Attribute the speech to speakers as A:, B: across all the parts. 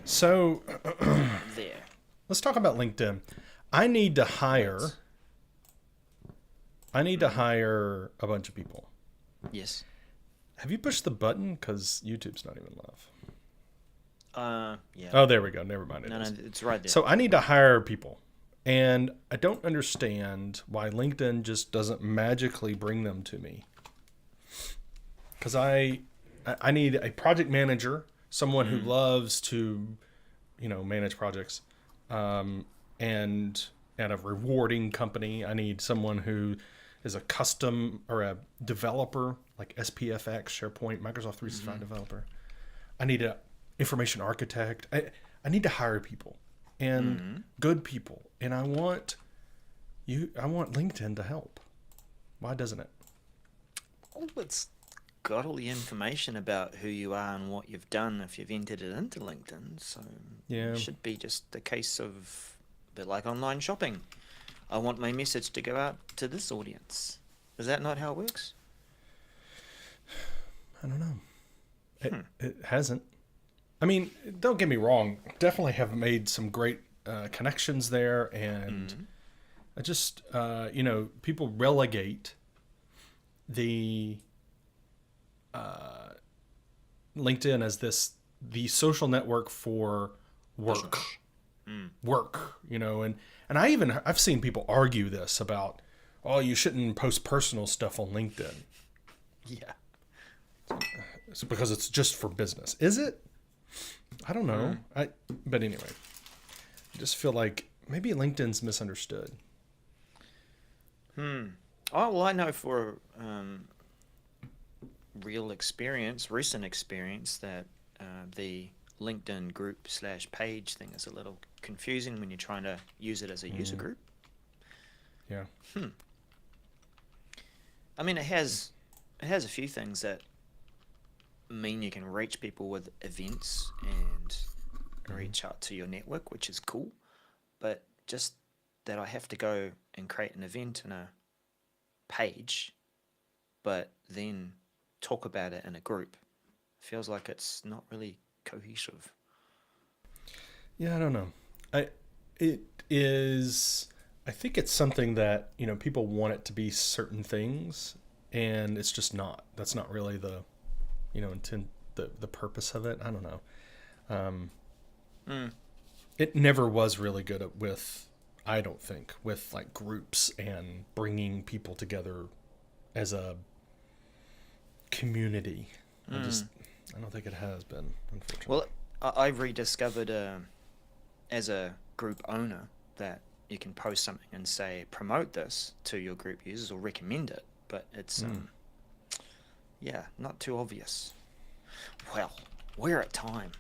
A: So
B: there.
A: let's talk about LinkedIn. I need to hire.
B: Let's-
A: I need to hire a bunch of people.
B: Yes.
A: Have you pushed the button? Because YouTube's not even live.
B: Yeah.
A: Oh, there we go. Never mind.
B: No, it's right there.
A: So I need to hire people. And I don't understand why LinkedIn just doesn't magically bring them to me. Because I need a project manager, someone who loves to, manage projects, and at a rewarding company. I need someone who is a custom or a developer like SPFX, SharePoint, Microsoft 365 developer. I need a information architect. I need to hire people and good people. And I want LinkedIn to help. Why doesn't it?
B: Well, it's got all the information about who you are and what you've done if you've entered it into LinkedIn. So
A: Yeah.
B: it should be just a case of a bit like online shopping. I want my message to go out to this audience. Is that not how it works?
A: I don't know. It hasn't. I mean, don't get me wrong. Definitely have made some great connections there, and I just, people relegate the LinkedIn as the social network for work, and I've seen people argue this about, oh, you shouldn't post personal stuff on LinkedIn.
B: Yeah.
A: It's because it's just for business. Is it? I don't know. But anyway, I just feel like maybe LinkedIn's misunderstood.
B: Oh, well, I know for recent experience, that the LinkedIn group / page thing is a little confusing when you're trying to use it as a user group.
A: Yeah.
B: I mean, it has a few things that mean you can reach people with events and reach out to your network, which is cool. But just that I have to go and create an event in a page, but then talk about it in a group, feels like it's not really cohesive.
A: Yeah, I don't know. It is. I think it's something that people want it to be certain things, and it's just not. That's not really the intent, the purpose of it. I don't know. It never was really good with, I don't think, with like groups and bringing people together as a community. I don't think it has been, unfortunately.
B: Well, I've rediscovered as a group owner that you can post something and say promote this to your group users or recommend it, but it's not too obvious. Well, we're at time.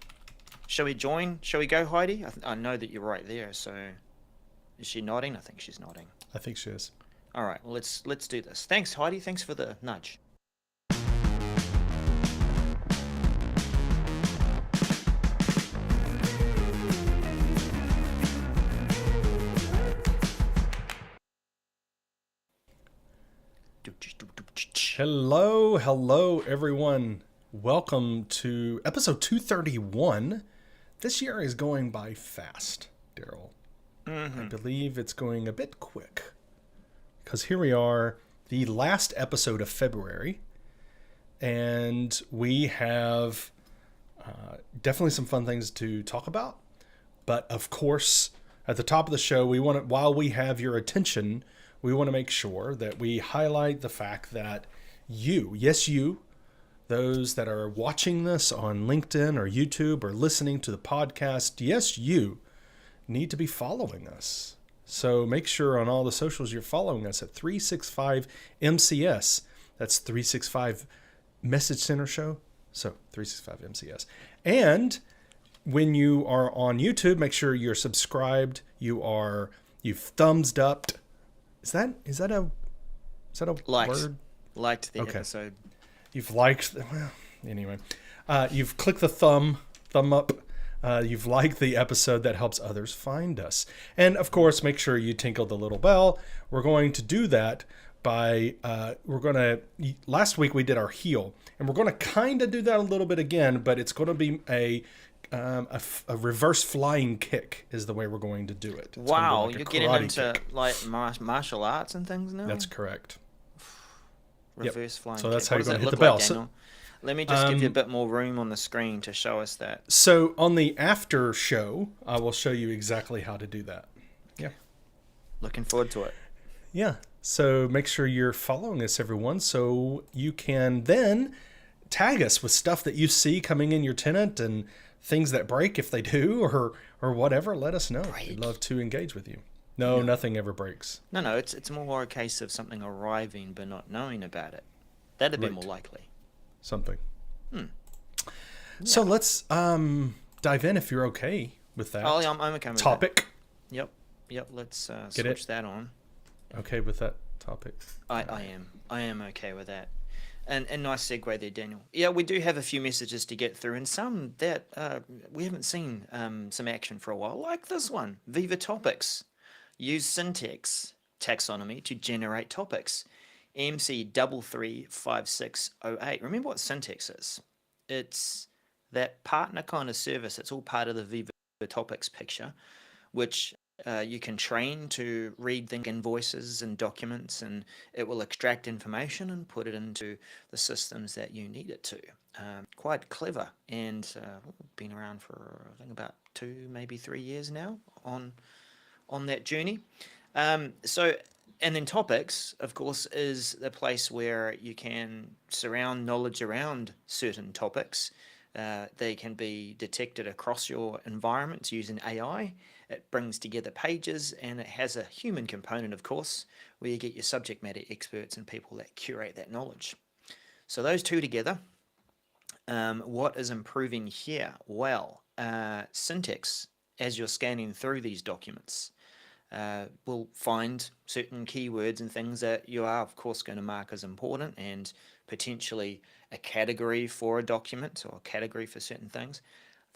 B: Shall we join? Shall we go, Heidi? I know that you're right there. So, is she nodding? I think she's nodding.
A: I think she is.
B: All right. Well, let's do this. Thanks, Heidi. Thanks for the nudge.
A: Hello, everyone. Welcome to episode 231. This year is going by fast, Daryl. I believe it's going a bit quick, because here we are, the last episode of February, and we have definitely some fun things to talk about. But of course, at the top of the show, while we have your attention, we want to make sure that we highlight the fact that you, those that are watching this on LinkedIn or YouTube or listening to the podcast, yes, you need to be following us. So make sure on all the socials you're following us at 365 MCS. That's 365 Message Center Show. So 365 MCS. And when you are on YouTube, make sure you're subscribed. You've thumbs up. Is that a word?
B: Liked the episode.
A: You've liked. Well, anyway, you've clicked the thumb up. You've liked the episode. That helps others find us. And of course, make sure you tinkle the little bell. We're going to do that by. Last week we did our heel, and we're going to kind of do that a little bit again, but it's going to be a a reverse flying kick is the way we're going to do it. It's
B: Wow,
A: gonna be
B: you're
A: like a
B: getting
A: karate
B: into
A: kick.
B: like martial arts and things now?
A: That's correct.
B: Reverse flying
A: So that's
B: kick.
A: how
B: What
A: you're
B: does
A: going
B: that
A: to hit the
B: look
A: bell.
B: like, Daniel? Let me just give you a bit more room on the screen to show us that.
A: So on the after show, I will show you exactly how to do that. Yeah.
B: Looking forward to it.
A: Yeah. So make sure you're following us, everyone, so you can then tag us with stuff that you see coming in your tenant and things that break if they do, or whatever. Let us know. We'd love to engage with you. No, nothing ever breaks.
B: No, it's more a case of something arriving but not knowing about it. That'd be
A: Right.
B: more likely.
A: Something. So let's dive in if you're okay with that.
B: Oh, yeah, I'm okay with
A: topic.
B: that. Yep. Let's
A: Get
B: switch
A: it?
B: that on.
A: Okay with that topic.
B: I am okay with that. And nice segue there, Daniel. Yeah, we do have a few messages to get through, and some that we haven't seen some action for a while, like this one. Viva Topics. Use Syntex taxonomy to generate topics. MC335608. Remember what Syntex is? It's that partner kind of service. It's all part of the Viva Topics picture, which you can train to read the invoices and documents, and it will extract information and put it into the systems that you need it to. Quite clever, and been around for I think about 2, maybe 3 years now on that journey. And then topics, of course, is the place where you can surround knowledge around certain topics. They can be detected across your environments using AI. It brings together pages, and it has a human component, of course, where you get your subject matter experts and people that curate that knowledge. So those two together, what is improving here? Well, Syntex, as you're scanning through these documents, will find certain keywords and things that you are, of course, going to mark as important, and potentially a category for a document or a category for certain things.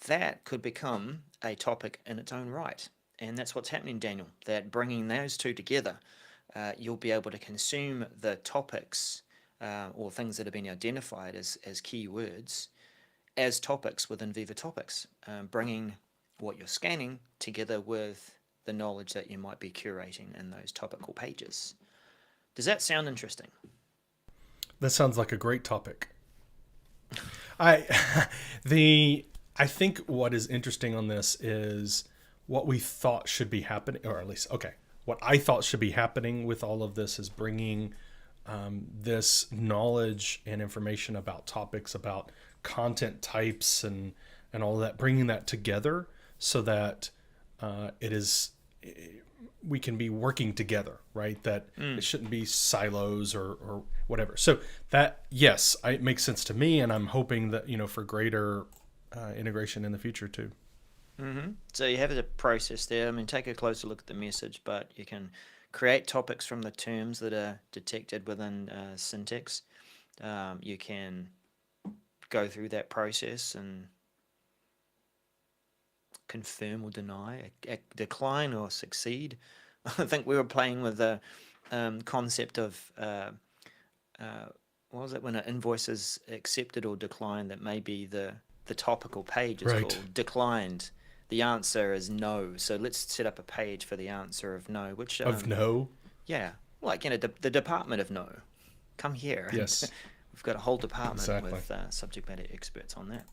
B: That could become a topic in its own right. And that's what's happening, Daniel, that bringing those two together, you'll be able to consume the topics or things that have been identified as keywords as topics within Viva Topics, bringing what you're scanning together with the knowledge that you might be curating in those topical pages. Does that sound interesting?
A: That sounds like a great topic. I think what is interesting on this is what we thought should be happening, or at least, what I thought should be happening with all of this is bringing this knowledge and information about topics, about content types and all of that, bringing that together so that we can be working together, right? That it shouldn't be silos or whatever. So that, yes, it makes sense to me, and I'm hoping that, for greater integration in the future too.
B: Mm-hmm. So you have a process there. I mean, take a closer look at the message, but you can create topics from the terms that are detected within Syntex. You can go through that process and confirm or deny, decline or succeed. I think we were playing with the concept of what was it, when an invoice is accepted or declined, that maybe the topical page is
A: Right.
B: called declined. The answer is no. So let's set up a page for the answer of no, which
A: Of no?
B: yeah, like the Department of No. Come here.
A: Yes.
B: We've got a whole department
A: Exactly.
B: with subject matter experts on that.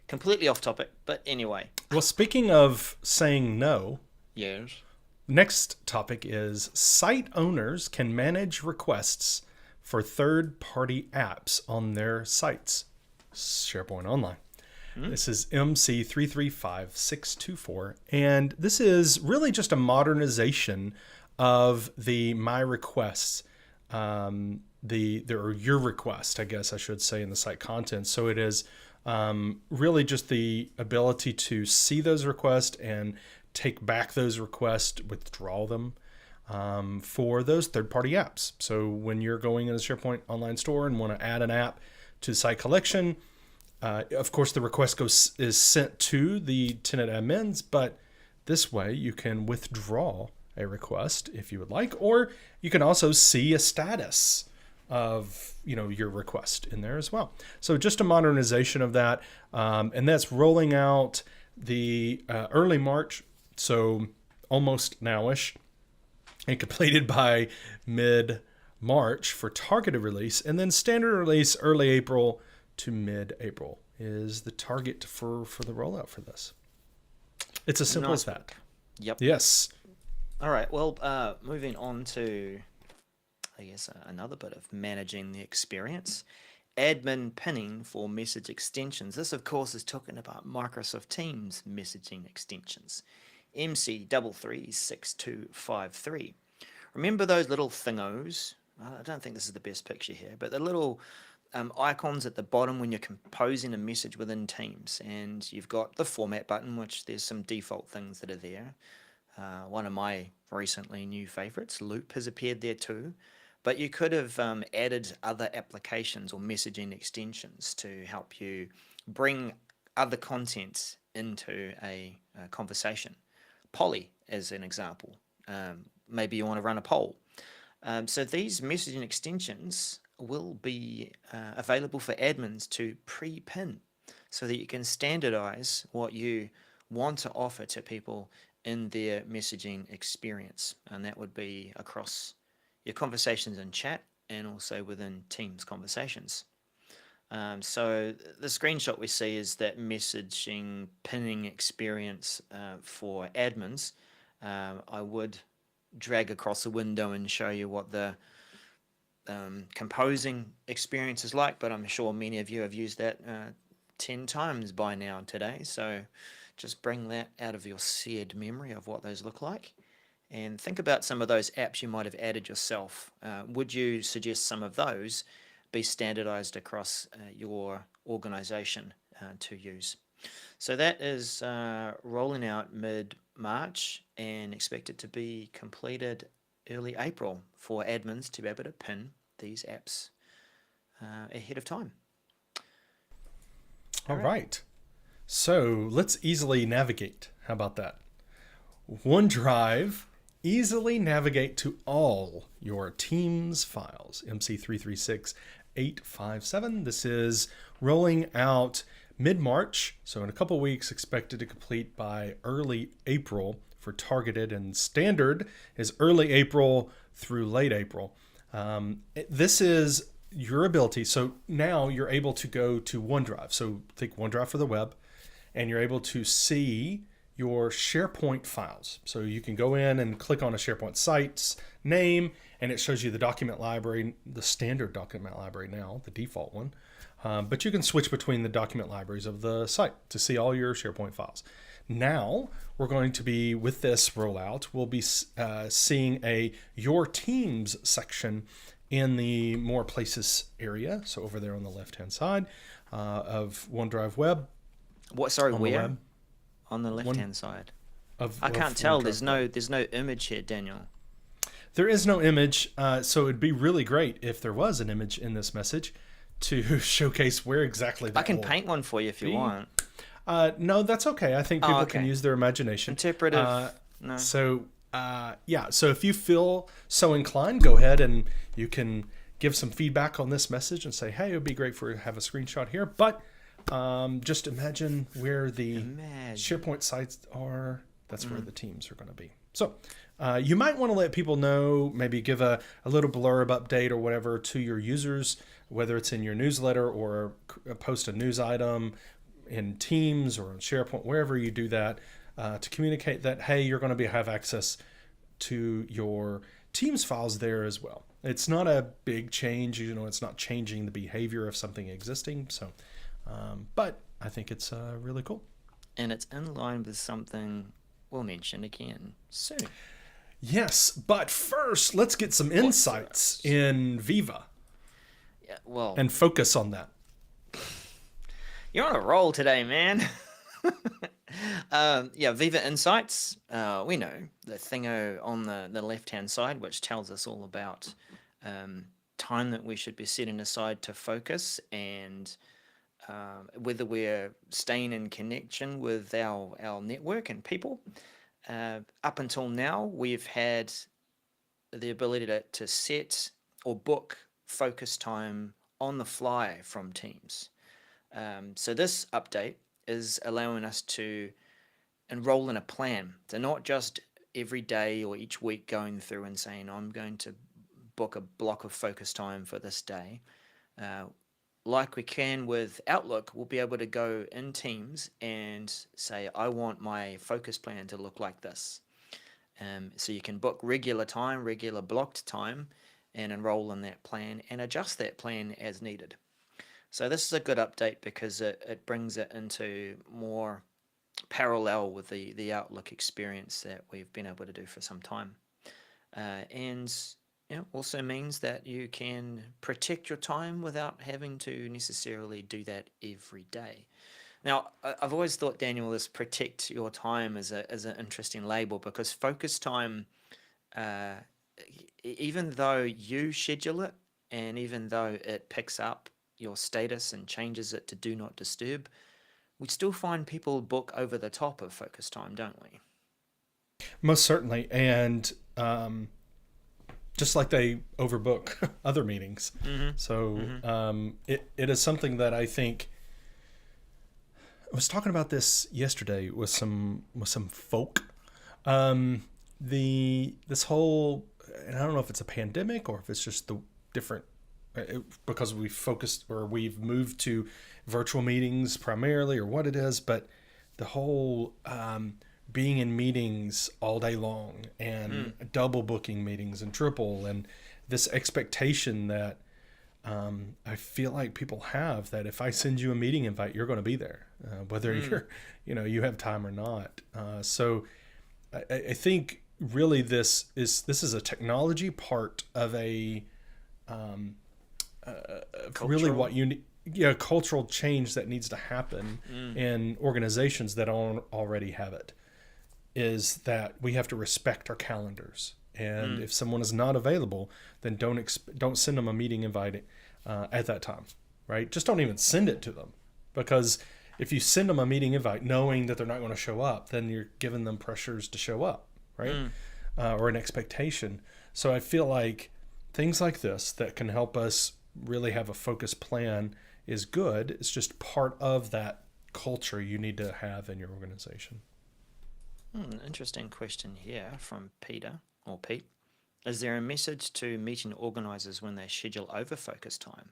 B: Completely off topic, but anyway.
A: Well, speaking of saying no,
B: Yes.
A: next topic is site owners can manage requests for third-party apps on their sites. SharePoint Online. This is MC335624, and this is really just a modernization of the my requests, or your request, I guess I should say, in the site content. So it is really just the ability to see those requests and take back those requests, withdraw them for those third-party apps. So when you're going in the SharePoint Online store and want to add an app to the site collection, of course, the request is sent to the tenant admins, but this way you can withdraw a request if you would like, or you can also see a status of your request in there as well. So just a modernization of that, and that's rolling out the early March, so almost nowish, and completed by mid-March for targeted release, and then standard release early April to mid-April is the target for the rollout for this. It's as simple as that.
B: Yep.
A: Yes.
B: All right. Well, moving on to, I guess, another bit of managing the experience. Admin pinning for message extensions. This, of course, is talking about Microsoft Teams messaging extensions. MC336253. Remember those little thingos? I don't think this is the best picture here, but the little icons at the bottom when you're composing a message within Teams, and you've got the format button, which there's some default things that are there. One of my recently new favorites, Loop, has appeared there too. But you could have added other applications or messaging extensions to help you bring other content into a conversation. Polly, as an example. Maybe you want to run a poll. So these messaging extensions will be available for admins to pre-pin so that you can standardize what you want to offer to people in their messaging experience. And that would be across your conversations in chat and also within Teams conversations. So the screenshot we see is that messaging pinning experience for admins. I would drag across the window and show you what the composing experience is like, but I'm sure many of you have used that 10 times by now today. So just bring that out of your seared memory of what those look like. And think about some of those apps you might have added yourself. Would you suggest some of those be standardized across your organization to use? So that is rolling out mid-March and expected to be completed early April for admins to be able to pin these apps ahead of time.
A: All right. So let's easily navigate. How about that? OneDrive, easily navigate to all your Teams files. MC336857. This is rolling out mid-March, so in a couple weeks, expected to complete by early April for targeted, and standard is early April through late April. This is your ability. So now you're able to go to OneDrive. So think OneDrive for the web, and you're able to see your SharePoint files. So you can go in and click on a SharePoint site's name, and it shows you the document library, the standard document library now, the default one. But you can switch between the document libraries of the site to see all your SharePoint files. Now we're going to be, with this rollout, we'll be seeing Your Teams section in the More Places area. So over there on the left-hand side of OneDrive Web.
B: What? Sorry, where? On the left-hand side. I can't tell. There's no image here, Daniel.
A: There is no image, so it'd be really great if there was an image in this message to showcase where exactly that
B: I can paint one for you if you want.
A: No, that's okay. I think people can use their imagination.
B: Interpretive. No.
A: So, so if you feel so inclined, go ahead and you can give some feedback on this message and say, hey, it would be great to have a screenshot here. But just imagine where the SharePoint sites are. That's where the Teams are going to be. So you might want to let people know, maybe give a little blurb update or whatever to your users, whether it's in your newsletter or post a news item in Teams or in SharePoint, wherever you do that, to communicate that, hey, you're going to have access to your Teams files there as well. It's not a big change, it's not changing the behavior of something existing. So, but I think it's really cool.
B: And it's in line with something we'll mention again soon.
A: Yes, but first, let's get some insights in Viva.
B: Yeah, well,
A: and focus on that.
B: You're on a roll today, man. Viva Insights. We know the thingo on the left-hand side, which tells us all about time that we should be setting aside to focus and whether we're staying in connection with our network and people. Up until now, we've had the ability to set or book focus time on the fly from Teams. So this update is allowing us to enroll in a plan. So not just every day or each week going through and saying, I'm going to book a block of focus time for this day. Like we can with Outlook, we'll be able to go in Teams and say, I want my focus plan to look like this. So you can book regular time, regular blocked time, and enroll in that plan and adjust that plan as needed. So this is a good update because it brings it into more parallel with the Outlook experience that we've been able to do for some time. And also means that you can protect your time without having to necessarily do that every day. Now, I've always thought, Daniel, this protect your time is an interesting label, because focus time, even though you schedule it and even though it picks up your status and changes it to do not disturb, we still find people book over the top of focus time, don't we?
A: Most certainly. And just like they overbook other meetings.
B: Mm-hmm.
A: So it is something that I think, I was talking about this yesterday with some folk. This whole, and I don't know if it's a pandemic or if it's just the different, because we've focused or we've moved to virtual meetings primarily, or what it is, but the whole being in meetings all day long and double booking meetings and triple, and this expectation that I feel like people have, that if I send you a meeting invite, you're going to be there, whether you have time or not. So I think really this is a technology part of a really what you need. Cultural change that needs to happen in organizations that already have it, is that we have to respect our calendars. And if someone is not available, then don't send them a meeting invite at that time, right? Just don't even send it to them, because if you send them a meeting invite knowing that they're not going to show up, then you're giving them pressures to show up, right? Or an expectation. So I feel like things like this that can help us really have a focused plan is good. It's just part of that culture you need to have in your organization.
B: Interesting question here from Peter, or Pete. Is there a message to meeting organizers when they schedule over focus time?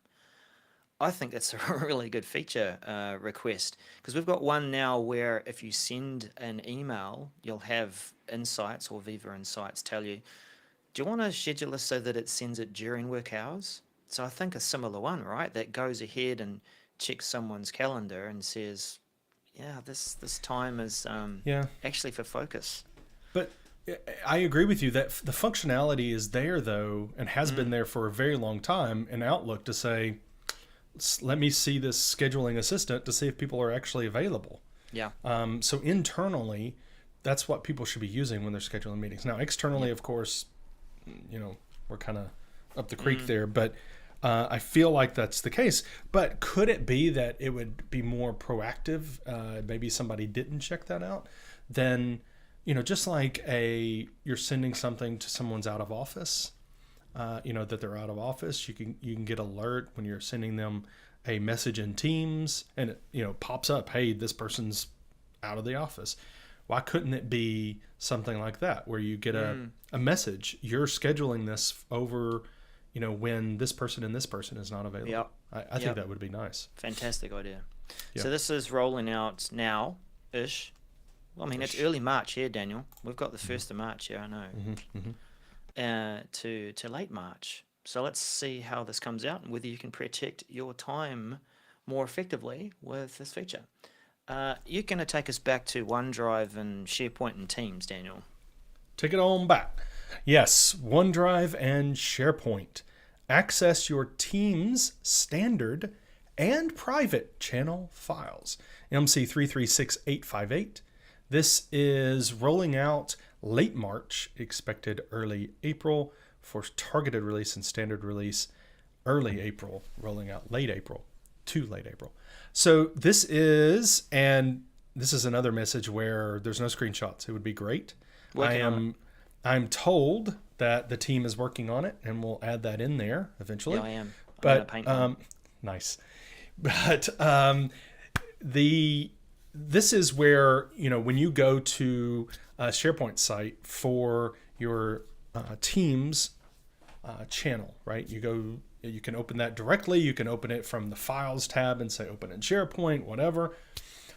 B: I think that's a really good feature request, because we've got one now where if you send an email, you'll have Insights or Viva Insights tell you, do you want to schedule this so that it sends it during work hours? So I think a similar one, right? That goes ahead and checks someone's calendar and says, yeah, this time is actually for focus.
A: But I agree with you that the functionality is there, though, and has been there for a very long time in Outlook, to say, let me see this scheduling assistant to see if people are actually available.
B: Yeah.
A: So internally, that's what people should be using when they're scheduling meetings. Now, externally, of course, we're kind of up the creek there, but I feel like that's the case. But could it be that it would be more proactive? Maybe somebody didn't check that out. Then, just like you're sending something to someone's out of office, that they're out of office. You can get alert when you're sending them a message in Teams, and it pops up, hey, this person's out of the office. Why couldn't it be something like that, where you get a message, you're scheduling this over, when this person and this person is not available?
B: Yep.
A: I think that would be nice.
B: Fantastic idea.
A: Yep. So
B: this is rolling out now-ish. Well, I mean, it's early March here, Daniel. We've got the 1st of March here, I know. To late March. So let's see how this comes out and whether you can protect your time more effectively with this feature. You're going to take us back to OneDrive and SharePoint and Teams, Daniel.
A: Take it on back. Yes, OneDrive and SharePoint. Access your Teams standard and private channel files. MC336858. This is rolling out late March, expected early April, for targeted release and standard release early April, rolling out late April to late April. So this is another message where there's no screenshots. It would be great. I'm told that the team is working on it, and we'll add that in there eventually.
B: Yeah, I am. I'm
A: But
B: gonna paint one.
A: nice. But this is where, when you go to a SharePoint site for your Teams channel, right? You can open that directly. You can open it from the Files tab and say open in SharePoint, whatever.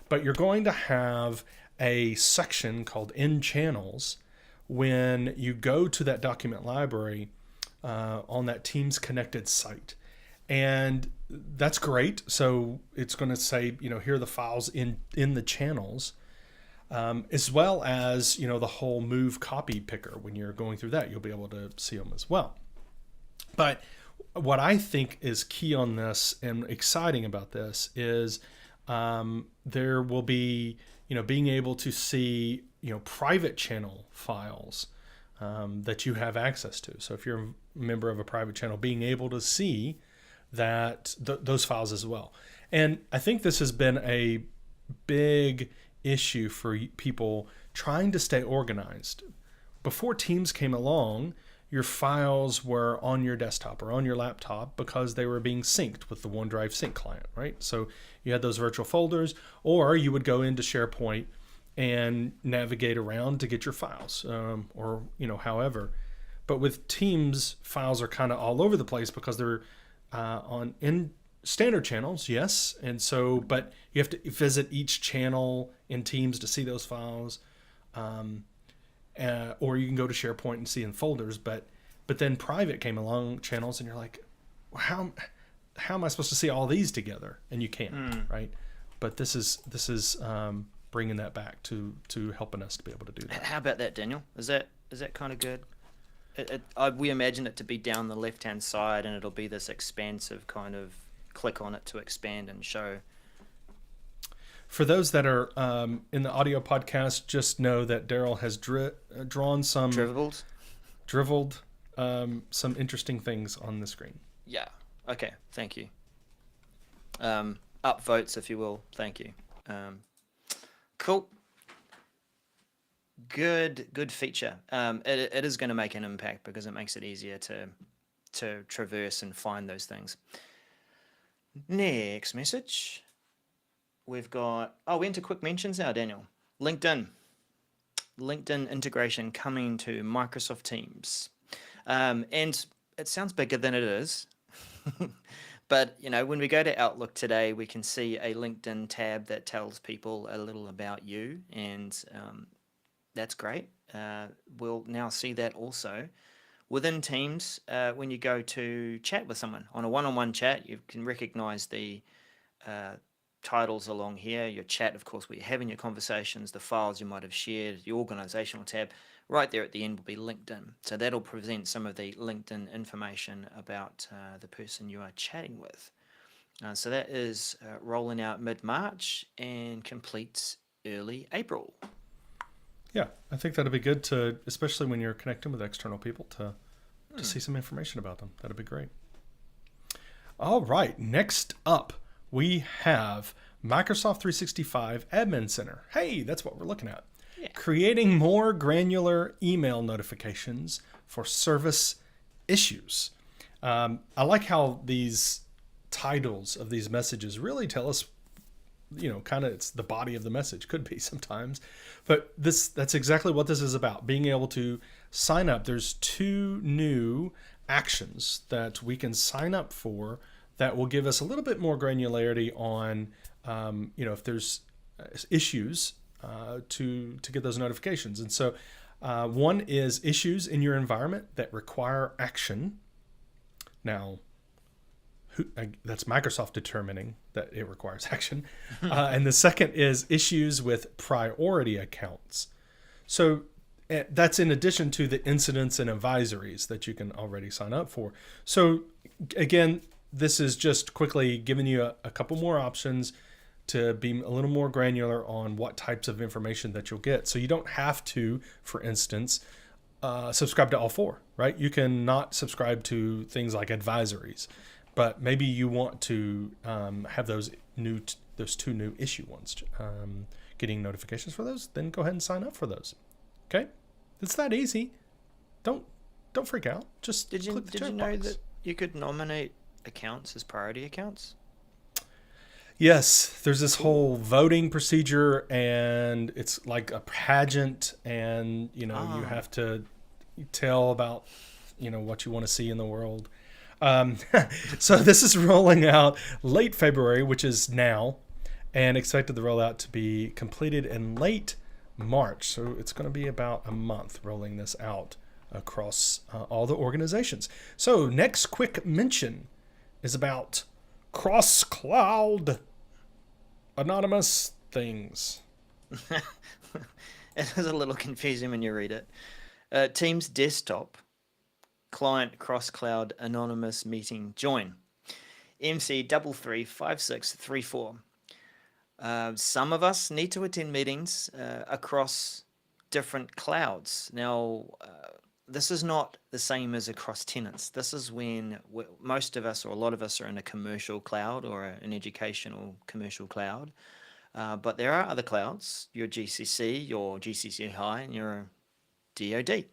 A: But you're going to have a section called In Channels when you go to that document library on that Teams connected site. And that's great. So it's going to say, here are the files in the channels, as well as, the whole move copy picker. When you're going through that, you'll be able to see them as well. But what I think is key on this and exciting about this is there will be, being able to see, private channel files that you have access to. So if you're a member of a private channel, being able to see that those files as well. And I think this has been a big issue for people trying to stay organized. Before Teams came along, your files were on your desktop or on your laptop because they were being synced with the OneDrive sync client, right? So you had those virtual folders, or you would go into SharePoint and navigate around to get your files, or however. But with Teams, files are kind of all over the place because they're in standard channels, yes, and so, but you have to visit each channel in Teams to see those files, or you can go to SharePoint and see in folders. But then private came along channels, and you're like, how am I supposed to see all these together? And you can't, right? But this is bringing that back to helping us to be able to do that.
B: How about that, Daniel? Is that kind of good? We imagine it to be down the left-hand side, and it'll be this expansive kind of click on it to expand and show.
A: For those that are in the audio podcast, just know that Daryl has drawn some... Driveled some interesting things on the screen.
B: Yeah. Okay. Thank you. Upvotes, if you will. Thank you. Cool. Good feature. It is going to make an impact because it makes it easier to traverse and find those things. Next message. We've got, we're into quick mentions now, Daniel. LinkedIn integration coming to Microsoft Teams. And it sounds bigger than it is. But, when we go to Outlook today, we can see a LinkedIn tab that tells people a little about you, and that's great. We'll now see that also within Teams. When you go to chat with someone on a one-on-one chat, you can recognize the titles along here. Your chat, of course, where you're having your conversations, the files you might have shared, the organizational tab. Right there at the end will be LinkedIn. So that'll present some of the LinkedIn information about the person you are chatting with. So that is rolling out mid-March and completes early April.
A: Yeah, I think that'd be good to, especially when you're connecting with external people, to see some information about them. That'd be great. All right, next up, we have Microsoft 365 Admin Center. Hey, that's what we're looking at. Yeah. Creating more granular email notifications for service issues. I like how these titles of these messages really tell us, kind of it's the body of the message, could be sometimes. But that's exactly what this is about, being able to sign up. There's 2 new actions that we can sign up for that will give us a little bit more granularity on, if there's issues to get those notifications. And so one is issues in your environment that require action. Now, that's Microsoft determining that it requires action. And the second is issues with priority accounts. So that's in addition to the incidents and advisories that you can already sign up for. So again, this is just quickly giving you a couple more options to be a little more granular on what types of information that you'll get. So you don't have to, for instance, subscribe to all 4, right? You can not subscribe to things like advisories, but maybe you want to have those 2 new issue ones, getting notifications for those, then go ahead and sign up for those. Okay? It's that easy. Don't don't freak out. Just
B: Did you
A: click the
B: did you know
A: checkbox.
B: that you could nominate accounts as priority accounts?
A: Yes, there's this
B: Cool.
A: whole voting procedure, and it's like a pageant, and you
B: Ah,
A: have to tell about what you want to see in the world. So this is rolling out late February, which is now, and expected the rollout to be completed in late March. So it's going to be about a month rolling this out across all the organizations. So next quick mention is about cross cloud anonymous things.
B: it is a little confusing when you read it. Teams desktop client cross cloud anonymous meeting join MC 335634. Some of us need to attend meetings across different clouds. Now, this is not the same as across tenants. This is when most of us, or a lot of us, are in a commercial cloud or an educational commercial cloud. But there are other clouds, your GCC, your GCC High, and your DoD.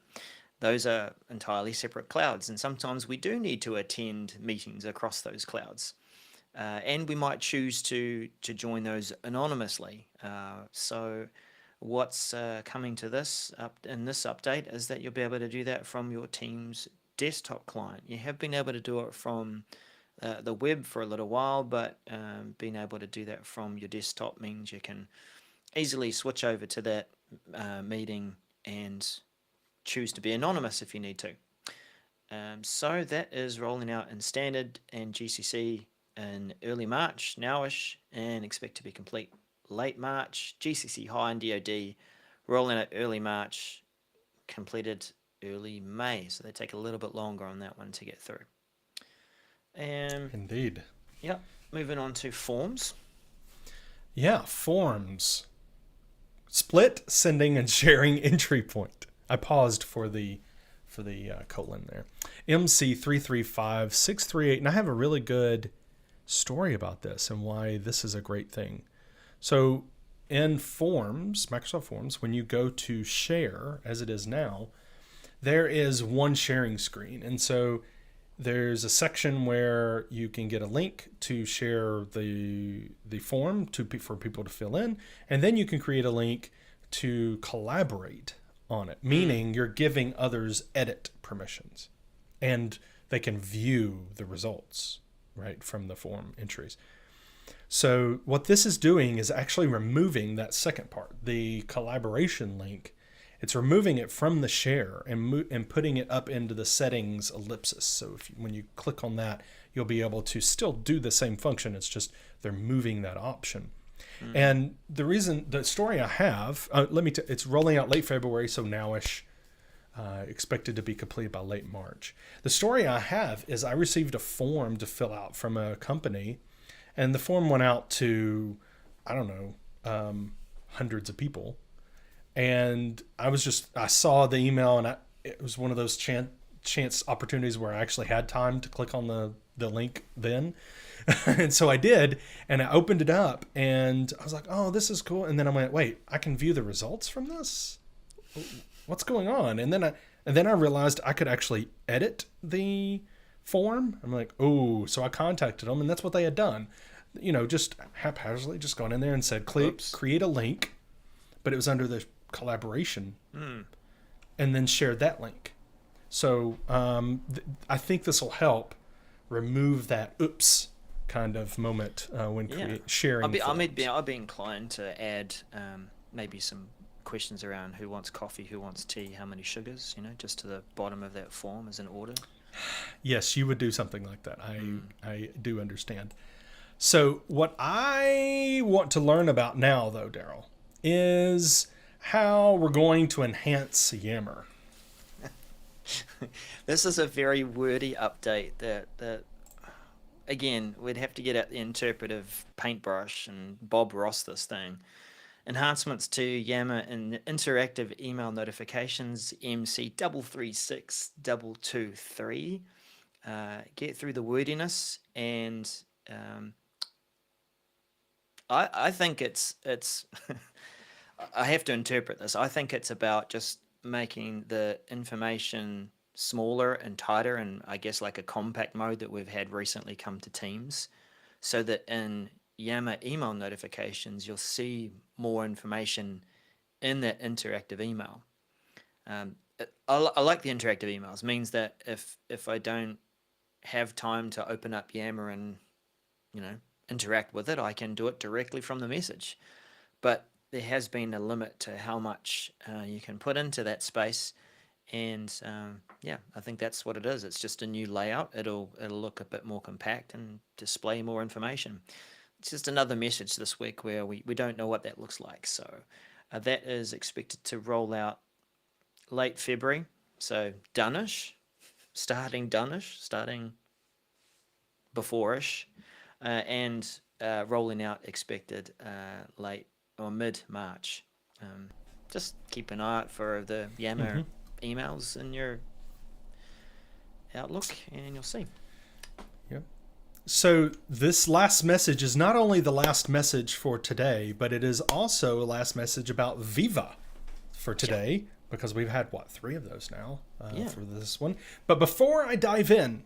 B: Those are entirely separate clouds, and sometimes we do need to attend meetings across those clouds. And we might choose to join those anonymously. So what's coming to this in this update is that you'll be able to do that from your team's desktop client. You have been able to do it from the web for a little while, but being able to do that from your desktop means you can easily switch over to that meeting and choose to be anonymous if you need to. So that is rolling out in standard and GCC in early March, nowish, and expect to be complete late March. GCC High and DoD rolling out early March, completed early May. So they take a little bit longer on that one to get through.
A: Indeed.
B: Yep, moving on to forms.
A: Yeah, forms. Split, sending, and sharing entry point. I paused for the colon there. MC 335638, and I have a really good story about this and why this is a great thing. So in Forms, Microsoft Forms, when you go to share, as it is now, there is one sharing screen. And so there's a section where you can get a link to share the form for people to fill in, and then you can create a link to collaborate on it, meaning you're giving others edit permissions, and they can view the results right from the form entries. So what this is doing is actually removing that second part, the collaboration link. It's removing it from the share and putting it up into the settings ellipsis. So when you click on that, you'll be able to still do the same function. It's just they're moving that option. And the story I have, it's rolling out late February, so nowish, expected to be completed by late March. The story I have is I received a form to fill out from a company, and the form went out to, I don't know, hundreds of people. And I saw the email, and it was one of those chance opportunities where I actually had time to click on the link then. And so I did, and I opened it up, and I was like, oh, this is cool. And then I went, wait, I can view the results from this? What's going on? And then I realized I could actually edit the form. I'm like, oh, so I contacted them, and that's what they had done. Just haphazardly just gone in there and said, create a link, but it was under the collaboration, and then shared that link. So I think this will help remove that oops kind of moment when sharing.
B: I'll be inclined to add maybe some questions around who wants coffee, who wants tea, how many sugars, just to the bottom of that form as an order.
A: Yes, you would do something like that. I do understand. So what I want to learn about now, though, Daryl, is how we're going to enhance Yammer.
B: This is a very wordy update that again, we'd have to get out the interpretive paintbrush and Bob Ross this thing. Enhancements to Yammer and interactive email notifications, MC 336223. Get through the wordiness, and I think it's I have to interpret this. I think it's about just making the information smaller and tighter, and I guess like a compact mode that we've had recently come to Teams, so that in Yammer email notifications, you'll see more information in that interactive email. I like the interactive emails. It means that if I don't have time to open up Yammer and interact with it, I can do it directly from the message. But there has been a limit to how much you can put into that space, and I think that's what it is. It's just a new layout. It'll look a bit more compact and display more information. It's just another message this week where we don't know what that looks like. So that is expected to roll out late February. So starting before-ish, and rolling out expected late or mid-March. Just keep an eye out for the Yammer emails in your Outlook, and you'll see.
A: Yep. So this last message is not only the last message for today, but it is also a last message about Viva for today, because we've had, 3 of those now for this one. But before I dive in,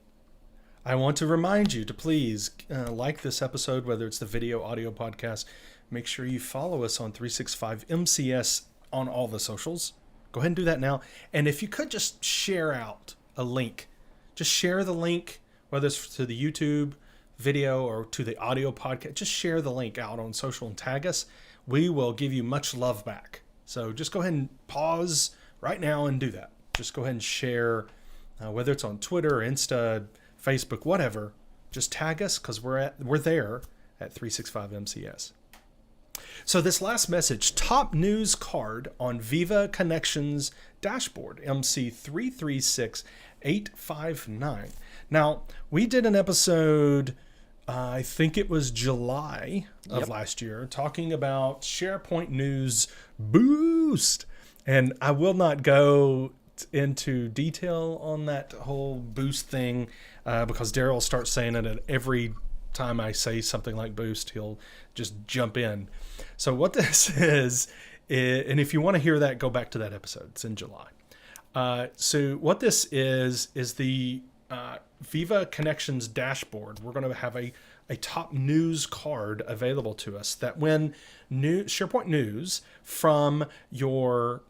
A: I want to remind you to please like this episode, whether it's the video, audio podcast. Make sure you follow us on 365 MCS on all the socials. Go ahead and do that now. And if you could just share out a link, just share the link, whether it's to the YouTube video or to the audio podcast, just share the link out on social and tag us. We will give you much love back. So just go ahead and pause right now and do that. Just go ahead and share, whether it's on Twitter, Insta, Facebook, whatever. Just tag us, because we're there at 365 MCS. So this last message, top news card on Viva Connections Dashboard, MC336859. Now, we did an episode, I think it was July of last year, talking about SharePoint News Boost. And I will not go into detail on that whole boost thing because Daryl starts saying it at every time I say something like boost. He'll just jump in. So what this is, and if you want to hear that, go back to that episode. It's in July. So what this is the Viva Connections Dashboard. We're going to have a top news card available to us that when SharePoint News from your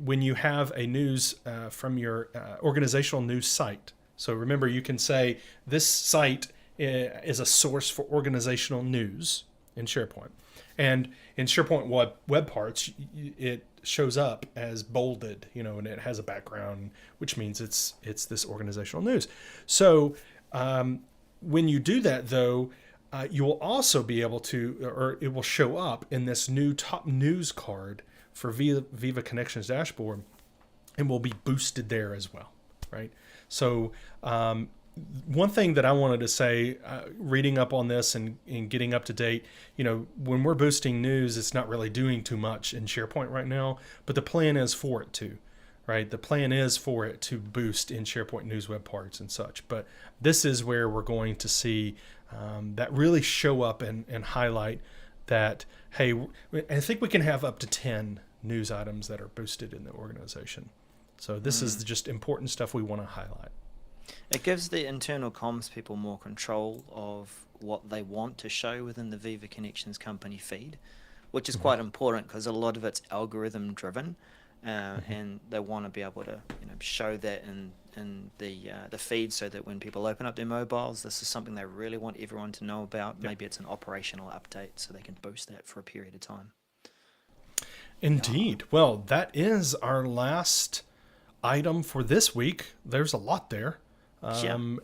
A: when you have a news from your organizational news site. So remember, you can say this site is a source for organizational news in SharePoint. And in SharePoint web parts, it shows up as bolded, and it has a background, which means it's this organizational news. So when you do that, though, you will also be able to, or it will show up in this new top news card for Viva Connections Dashboard, and will be boosted there as well, right? So one thing that I wanted to say, reading up on this and getting up to date, when we're boosting news, it's not really doing too much in SharePoint right now, but the plan is for it to, right? The plan is for it to boost in SharePoint News web parts and such. But this is where we're going to see that really show up and highlight that, hey, I think we can have up to 10 news items that are boosted in the organization. So this is just important stuff we want to highlight.
B: It gives the internal comms people more control of what they want to show within the Viva Connections company feed, which is quite important because a lot of it's algorithm driven, and they want to be able to show that in the feed, so that when people open up their mobiles, this is something they really want everyone to know about. Maybe it's an operational update, so they can boost that for a period of time.
A: Indeed. Well, that is our last item for this week. There's a lot there. And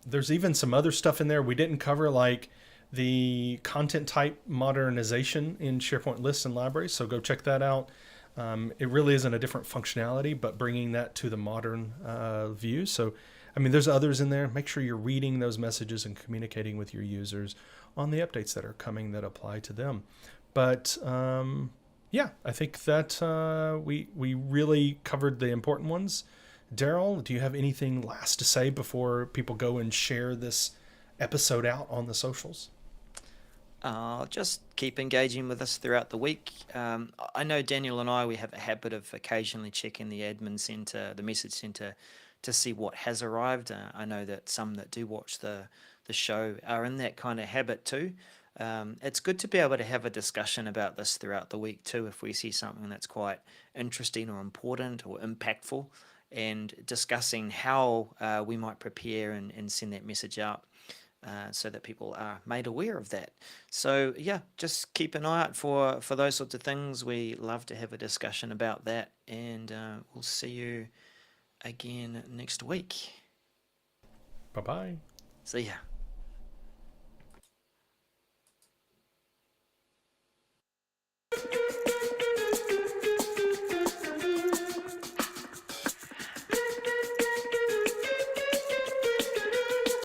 A: there's even some other stuff in there we didn't cover, like the content type modernization in SharePoint lists and libraries. So go check that out. It really isn't a different functionality, but bringing that to the modern view. So, there's others in there. Make sure you're reading those messages and communicating with your users on the updates that are coming that apply to them. But I think that we really covered the important ones. Daryl, do you have anything last to say before people go and share this episode out on the socials?
B: Just keep engaging with us throughout the week. I know Daniel and I, we have a habit of occasionally checking the admin center, the message center, to see what has arrived. I know that some that do watch the show are in that kind of habit too. It's good to be able to have a discussion about this throughout the week too, if we see something that's quite interesting or important or impactful, and discussing how we might prepare and send that message out. So that people are made aware of that. So yeah, just keep an eye out for those sorts of things. We love to have a discussion about that, and we'll see you again next week.
A: Bye-bye.
B: See ya.